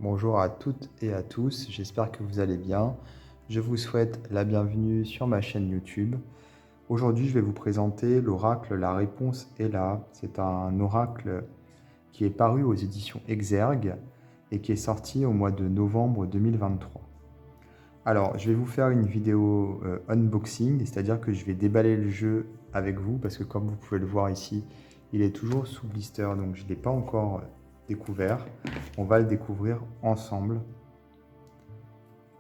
Bonjour à toutes et à tous, j'espère que vous allez bien. Je vous souhaite la bienvenue sur ma chaîne YouTube. Aujourd'hui, je vais vous présenter l'oracle La réponse est là. C'est un oracle qui est paru aux éditions Exergue et qui est sorti au mois de novembre 2023. Alors, je vais vous faire une vidéo unboxing, c'est-à-dire que je vais déballer le jeu avec vous parce que comme vous pouvez le voir ici, il est toujours sous blister, donc je ne l'ai pas encore découvert. On va le découvrir ensemble.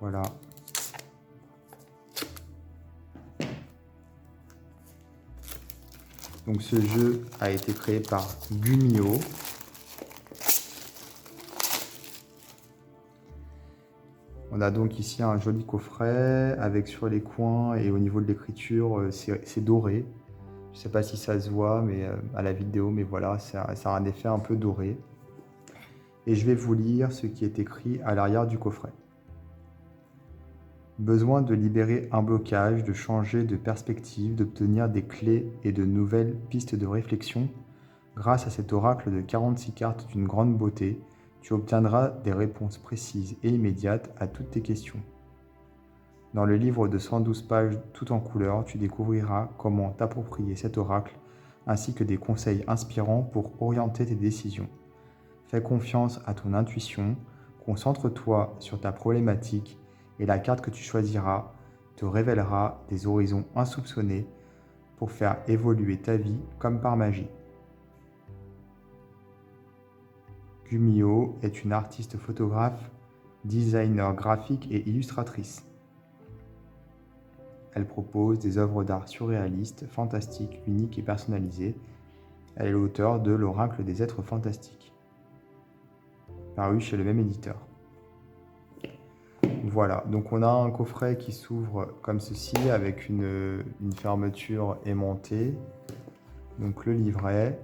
Voilà. Donc ce jeu a été créé par Gumio. On a donc ici un joli coffret avec sur les coins et au niveau de l'écriture, c'est doré. Je ne sais pas si ça se voit mais à la vidéo, mais voilà, ça a un effet un peu doré. Et je vais vous lire ce qui est écrit à l'arrière du coffret. Besoin de libérer un blocage, de changer de perspective, d'obtenir des clés et de nouvelles pistes de réflexion. Grâce à cet oracle de 46 cartes d'une grande beauté, tu obtiendras des réponses précises et immédiates à toutes tes questions. Dans le livre de 112 pages tout en couleur, tu découvriras comment t'approprier cet oracle ainsi que des conseils inspirants pour orienter tes décisions. Fais confiance à ton intuition, concentre-toi sur ta problématique et la carte que tu choisiras te révélera des horizons insoupçonnés pour faire évoluer ta vie comme par magie. Gumio est une artiste photographe, designer graphique et illustratrice. Elle propose des œuvres d'art surréalistes, fantastiques, uniques et personnalisées. Elle est l'auteure de L'Oracle des êtres fantastiques, paru chez le même éditeur. Voilà, donc on a un coffret qui s'ouvre comme ceci avec une fermeture aimantée. Donc le livret,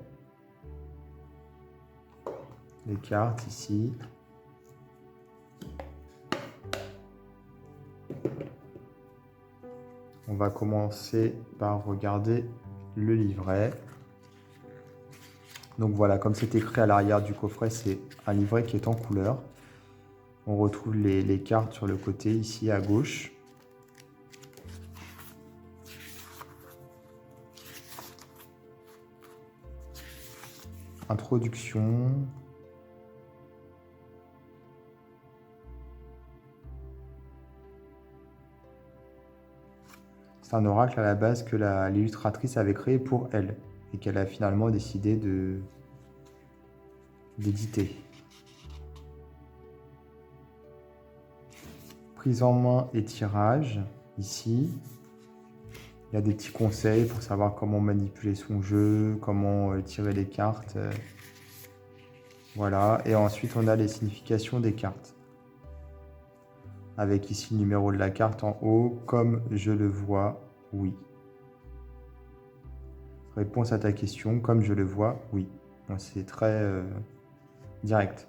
les cartes ici. On va commencer par regarder le livret. Donc voilà, comme c'est écrit à l'arrière du coffret, c'est un livret qui est en couleur. On retrouve les cartes sur le côté ici à gauche. Introduction. C'est un oracle à la base que l'illustratrice avait créé pour elle et qu'elle a finalement décidé d'éditer. Prise en main et tirage, ici. Il y a des petits conseils pour savoir comment manipuler son jeu, comment tirer les cartes. Voilà, et ensuite on a les significations des cartes. Avec ici le numéro de la carte en haut, comme je le vois, oui. Réponse à ta question, comme je le vois, oui. C'est très direct.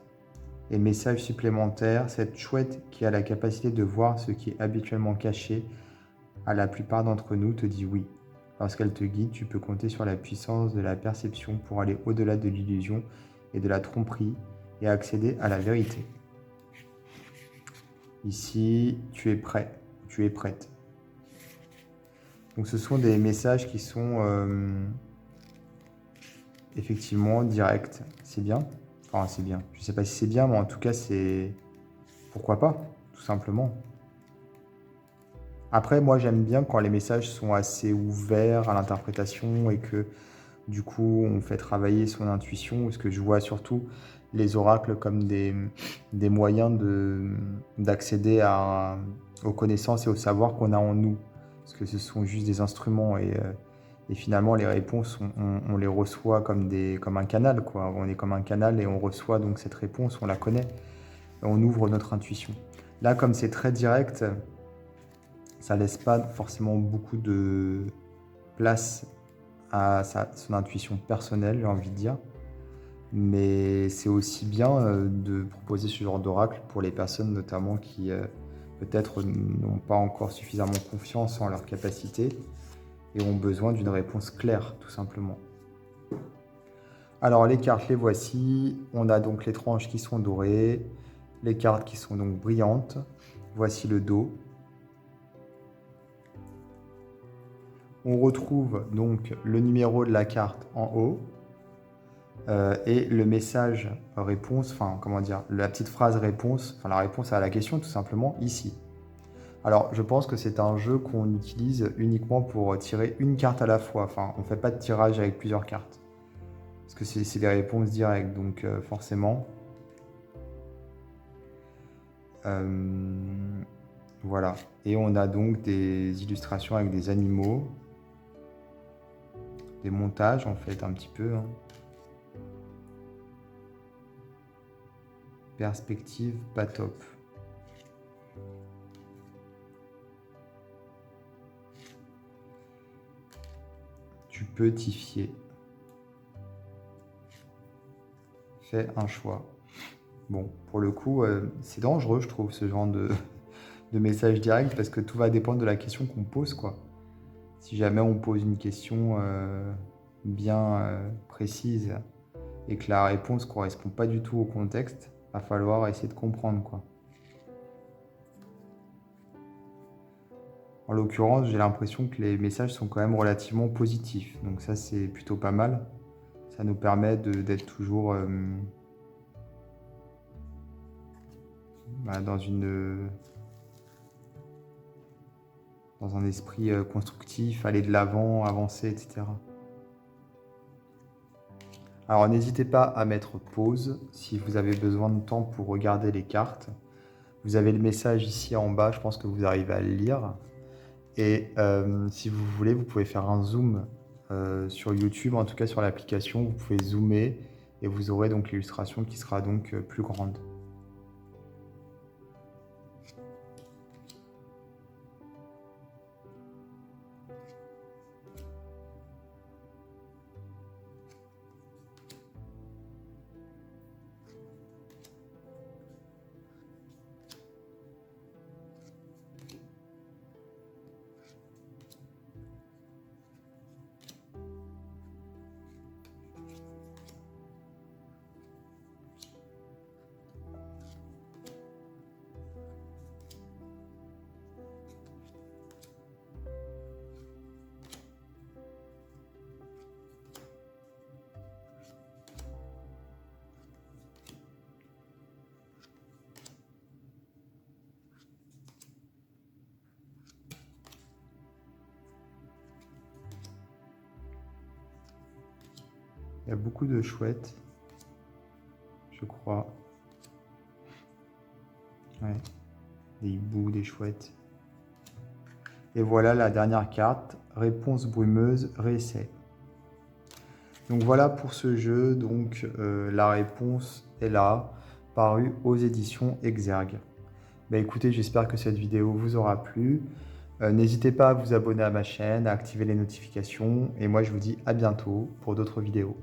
Et message supplémentaire, cette chouette qui a la capacité de voir ce qui est habituellement caché, à la plupart d'entre nous te dit oui. Lorsqu'elle te guide, tu peux compter sur la puissance de la perception pour aller au-delà de l'illusion et de la tromperie et accéder à la vérité. Ici, tu es prêt, tu es prête. Donc ce sont des messages qui sont effectivement directs. C'est bien. Enfin, c'est bien. Je ne sais pas si c'est bien, mais en tout cas, c'est... Pourquoi pas, tout simplement. Après, moi, j'aime bien quand les messages sont assez ouverts à l'interprétation et que, du coup, on fait travailler son intuition. Parce que je vois surtout les oracles comme des moyens d'accéder aux connaissances et au savoir qu'on a en nous. Parce que ce sont juste des instruments et finalement, les réponses, on les reçoit comme un canal, quoi. On est comme un canal et on reçoit donc cette réponse, on la connaît. On ouvre notre intuition. Là, comme c'est très direct, ça laisse pas forcément beaucoup de place à son intuition personnelle, j'ai envie de dire. Mais c'est aussi bien de proposer ce genre d'oracle pour les personnes notamment qui peut-être n'ont pas encore suffisamment confiance en leurs capacités et ont besoin d'une réponse claire, tout simplement. Alors les cartes, les voici. On a donc les tranches qui sont dorées. les cartes qui sont donc brillantes. Voici le dos. On retrouve donc le numéro de la carte en haut et le message réponse, enfin comment dire, la petite phrase réponse, enfin la réponse à la question tout simplement ici. Alors je pense que c'est un jeu qu'on utilise uniquement pour tirer une carte à la fois, enfin on ne fait pas de tirage avec plusieurs cartes. Parce que c'est des réponses directes, donc forcément. Voilà. Et on a donc des illustrations avec des animaux. Des montages en fait un petit peu. Hein. Perspective pas top. Tu peux t'y fier. Fais un choix. Bon, pour le coup, c'est dangereux, je trouve, ce genre de message direct, parce que tout va dépendre de la question qu'on pose, quoi. Si jamais on pose une question bien précise et que la réponse ne correspond pas du tout au contexte, va falloir essayer de comprendre, quoi. En l'occurrence, j'ai l'impression que les messages sont quand même relativement positifs. Donc ça, c'est plutôt pas mal. Ça nous permet d'être toujours dans un esprit constructif, aller de l'avant, avancer, etc. Alors n'hésitez pas à mettre pause si vous avez besoin de temps pour regarder les cartes. Vous avez le message ici en bas, je pense que vous arrivez à le lire. Et si vous voulez, vous pouvez faire un zoom sur YouTube, en tout cas sur l'application, vous pouvez zoomer et vous aurez donc l'illustration qui sera donc plus grande. Il y a beaucoup de chouettes, je crois. Ouais, des hiboux, des chouettes. Et voilà la dernière carte, réponse brumeuse, réessai. Donc voilà pour ce jeu, donc la réponse est là, parue aux éditions Exergue. Bah écoutez, j'espère que cette vidéo vous aura plu. N'hésitez pas à vous abonner à ma chaîne, à activer les notifications, et moi je vous dis à bientôt pour d'autres vidéos.